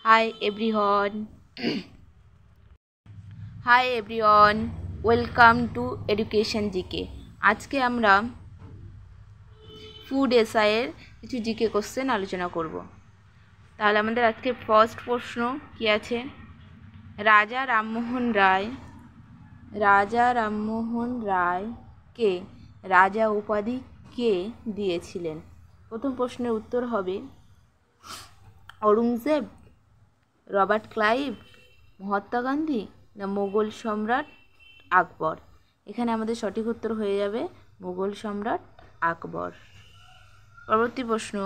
Hi everyone. Hi everyone. Welcome to Education GK. আজকে আমরা food এসআইয়ের কিছু জিকে কোশ্চেন আলোচনা করব। তাহলে আমাদের আজকে ফার্স্ট প্রশ্ন কি আছে? রাজা রামমোহন রায়কে রাজা উপাধি কে দিয়েছিলেন? প্রথম প্রশ্নের উত্তর হবে ঔরঙ্গজেব, রবার্ট ক্লাইভ, মহাত্মা গান্ধী না মোগল সম্রাট আকবর। এখানে আমাদের সঠিক উত্তর হয়ে যাবে মোগল সম্রাট আকবর। পরবর্তী প্রশ্ন,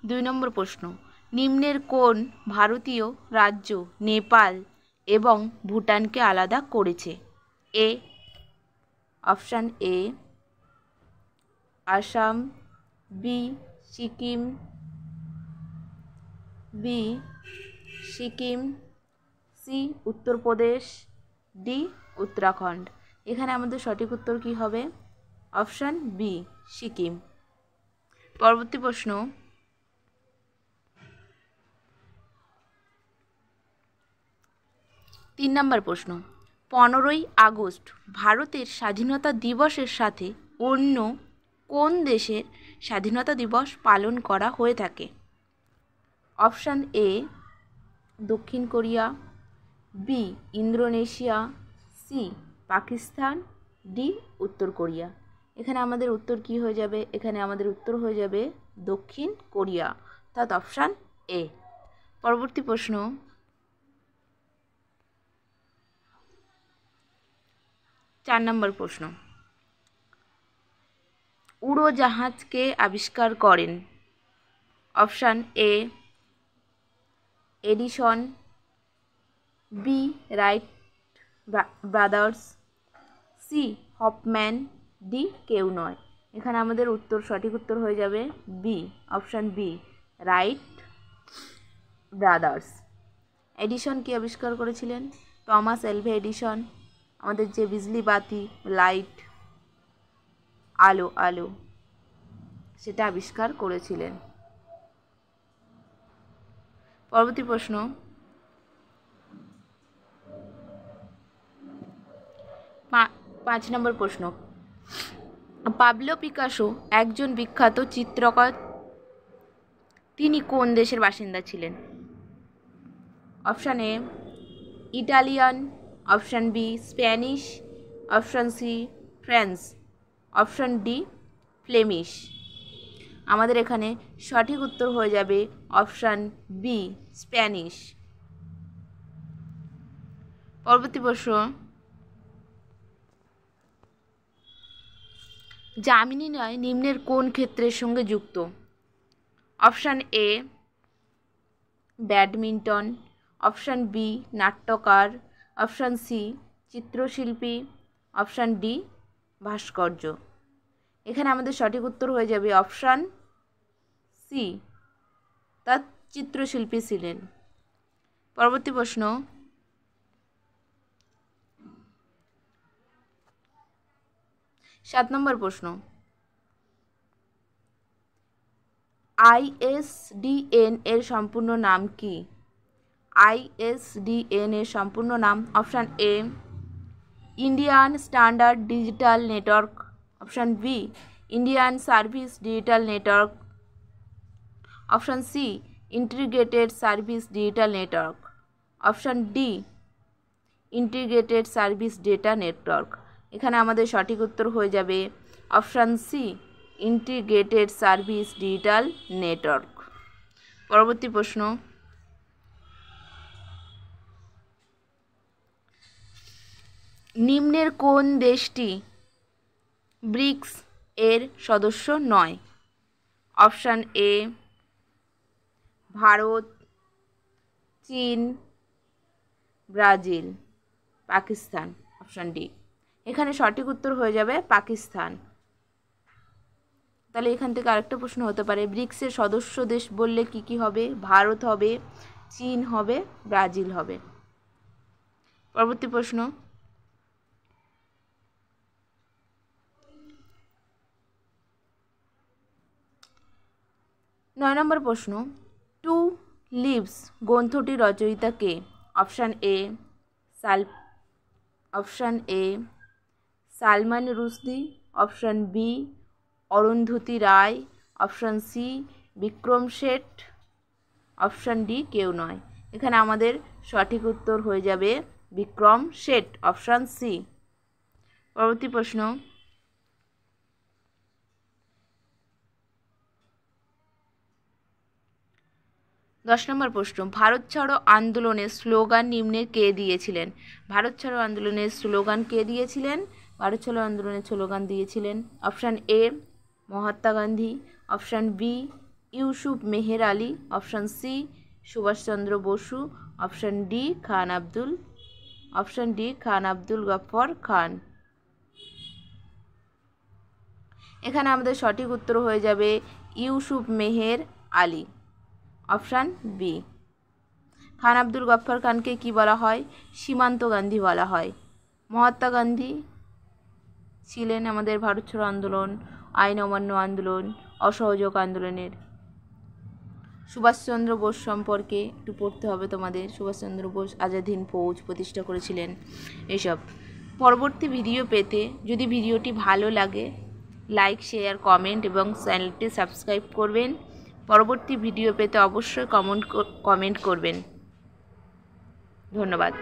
দুই নম্বর প্রশ্ন, নিম্নের কোন ভারতীয় রাজ্য নেপাল এবং ভুটানকে আলাদা করেছে? Option A Assam, B Sikkim, C Uttar Pradesh, D Uttarakhand. এখানে আমাদের সঠিক উত্তর কি হবে? Option B Sikkim. পরবর্তী প্রশ্ন, তিন নম্বর প্রশ্ন, 15ই আগস্ট ভারতের স্বাধীনতা দিবসের সাথে অন্য কোন দেশের স্বাধীনতা দিবস পালন করা হয়ে থাকে? অপশান এ দক্ষিণ Korea, B Indonesia, C Pakistan, D উত্তর কোরিয়া। এখানে আমাদের উত্তর কি হয়ে যাবে? এখানে আমাদের উত্তর হয়ে যাবে দক্ষিণ কোরিয়া, অর্থাৎ অপশান এ। পরবর্তী প্রশ্ন, 4 নম্বর প্রশ্ন, উড়োজাহাজকে আবিষ্কার করেন? Option A Edison, B Wright brothers, C Hoffman, D কেউ নয়। এখানে আমাদের সঠিক উত্তর হয়ে যাবে B, option B Wright brothers. Edison কি আবিষ্কার করেছিলেন? টমাস এলভা এডিসন আমাদের যে বিজলি বাতি, লাইট, আলো সেটা আবিষ্কার করেছিলেন। পরবর্তী প্রশ্ন, 5 নম্বর প্রশ্ন, পাবলো পিকাসো একজন বিখ্যাত চিত্রকর, তিনি কোন দেশের বাসিন্দা ছিলেন? Option A Italian, option B Spanish, option C France, option D Flemish. আমাদের এখানে সঠিক উত্তর হয়ে যাবে অপশান বি স্প্যানিশ। পরবর্তী প্রশ্ন, যামিনী রায় নিম্নের কোন ক্ষেত্রের সঙ্গে যুক্ত? Option A badminton, option B নাট্যকার, অপশান সি চিত্রশিল্পী, অপশান ডি ভাস্কর্য। এখানে আমাদের সঠিক উত্তর হয়ে যাবে অপশান সি, তার চিত্রশিল্পী ছিলেন। পরবর্তী প্রশ্ন, 7 নম্বর প্রশ্ন, ISDN এর সম্পূর্ণ নাম কি? ISDN এর সম্পূর্ণ নাম, option A Indian standard digital network, option B Indian service digital network, option C integrated service digital network, option D integrated service data network. এখানে আমাদের সঠিক উত্তর হয়ে যাবে option C integrated service digital network. পরবর্তী প্রশ্ন, নিম্নের কোন দেশটি ব্রিক্স এর সদস্য নয়? অপশান এ ভারত, চীন, ব্রাজিল, পাকিস্তান, অপশান ডি। এখানে সঠিক উত্তর হয়ে যাবে পাকিস্তান। তাহলে এখান থেকে আরেকটা প্রশ্ন হতে পারে, ব্রিক্সের সদস্য দেশ বললে কি কি হবে? ভারত হবে, চীন হবে, ব্রাজিল হবে। পরবর্তী প্রশ্ন, 6 নম্বর প্রশ্ন, টু লিভস গ্রন্থটির রচয়িতা কে? Option A Salman Rushdie, option B Arundhati Roy, option C Vikram Seth, option D কেউ নয়। এখানে আমাদের সঠিক উত্তর হয়ে যাবে বিক্রম শেঠ, অপশান সি। পরবর্তী প্রশ্ন, 10 নম্বর প্রশ্ন, ভারত ছাড়ো আন্দোলনের স্লোগান নিম্নের কে দিয়েছিলেন? ভারত ছাড়ো আন্দোলনের স্লোগান কে দিয়েছিলেন? ভারত ছাড়ো আন্দোলনের স্লোগান দিয়েছিলেন option A Mahatma Gandhi, option B Yusuf Meher Ali, option C Subhash Chandra Bose, option D Khan Abdul Ghaffar Khan. এখানে আমাদের সঠিক উত্তর হয়ে যাবে ইউসুফ মেহের আলী, অপশান বি। খান আব্দুল গফর খানকে কি বলা হয়? সীমান্ত গান্ধী বলা হয়। মহাত্মা গান্ধী ছিলেন আমাদের ভারত ছাড়ো আন্দোলন, আইন অমান্য আন্দোলন, অসহযোগ আন্দোলনের। সুভাষচন্দ্র বোস সম্পর্কে একটু পড়তে হবে তোমাদের। সুভাষচন্দ্র বোস আজাদ হিন্দ ফৌজ প্রতিষ্ঠা করেছিলেন, এসব। পরবর্তী ভিডিও পেতে যদি ভিডিওটি ভালো লাগে লাইক, শেয়ার, কমেন্ট এবং চ্যানেলটি সাবস্ক্রাইব করবেন। পরবর্তী ভিডিও পেতে অবশ্যই কমেন্ট করবেন। ধন্যবাদ।